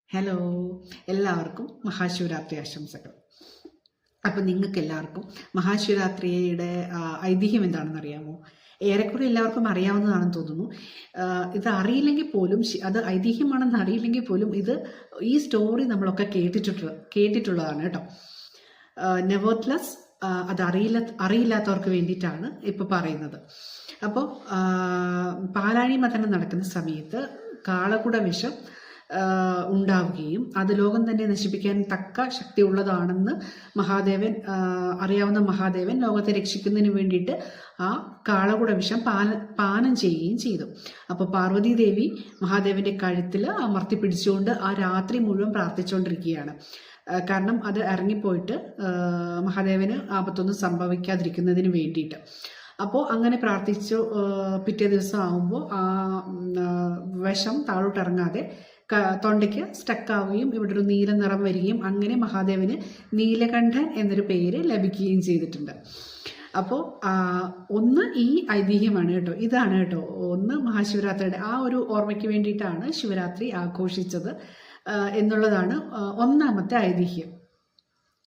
Hello, എല്ലാവർക്കും മഹാശിവരാത്രി ആശംസകൾ. അപ്പം നിങ്ങൾക്ക് എല്ലാവർക്കും മഹാശിവരാത്രിയുടെ ഐതിഹ്യം എന്താണെന്ന് അറിയാമോ? ഏറെക്കുറെ എല്ലാവർക്കും അറിയാവുന്നതാണെന്ന് തോന്നുന്നു. ഇത് അറിയില്ലെങ്കിൽ പോലും, അത് ഐതിഹ്യമാണെന്ന് അറിയില്ലെങ്കിൽ പോലും ഈ സ്റ്റോറി നമ്മളൊക്കെ കേട്ടിട്ടുള്ളതാണ് കേട്ടോ. നെവേർത്ത്ലെസ് അത് അറിയില്ലാത്തവർക്ക് വേണ്ടിയിട്ടാണ് ഇപ്പോൾ പറയുന്നത്. അപ്പോൾ പാലാഴി മഥനം നടക്കുന്ന സമയത്ത് കാളകുട വിഷം ഉണ്ടാവുകയും അത് ലോകം തന്നെ നശിപ്പിക്കാൻ തക്ക ശക്തിയുള്ളതാണെന്ന് അറിയാവുന്ന മഹാദേവൻ ലോകത്തെ രക്ഷിക്കുന്നതിന് വേണ്ടിയിട്ട് ആ കാളകുട വിഷം പാനം ചെയ്യുകയും ചെയ്തു. അപ്പോൾ പാർവതി ദേവി മഹാദേവന്റെ കഴുത്തിൽ അമർത്തി പിടിച്ചുകൊണ്ട് ആ രാത്രി മുഴുവൻ പ്രാർത്ഥിച്ചുകൊണ്ടിരിക്കുകയാണ്. കാരണം അത് ഇറങ്ങിപ്പോയിട്ട് മഹാദേവന് ആപത്തൊന്നും സംഭവിക്കാതിരിക്കുന്നതിന് വേണ്ടിയിട്ട്. അപ്പോൾ അങ്ങനെ പ്രാർത്ഥിച്ചു. പിറ്റേ ദിവസം ആകുമ്പോൾ ആ വിഷം താഴോട്ടിറങ്ങാതെ തൊണ്ടയ്ക്ക് സ്റ്റക്കാവുകയും ഇവിടെ ഒരു നീല നിറം വരികയും അങ്ങനെ മഹാദേവന് നീലകണ്ഠൻ എന്നൊരു പേര് ലഭിക്കുകയും ചെയ്തിട്ടുണ്ട്. അപ്പോൾ ഒന്ന് ഈ ഐതിഹ്യമാണ് കേട്ടോ, ഇതാണ് കേട്ടോ. ഒന്ന് മഹാശിവരാത്രിയുടെ ആ ഒരു ഓർമ്മയ്ക്ക് വേണ്ടിയിട്ടാണ് ശിവരാത്രി ആഘോഷിച്ചത് എന്നുള്ളതാണ് ഒന്നാമത്തെ ഐതിഹ്യം.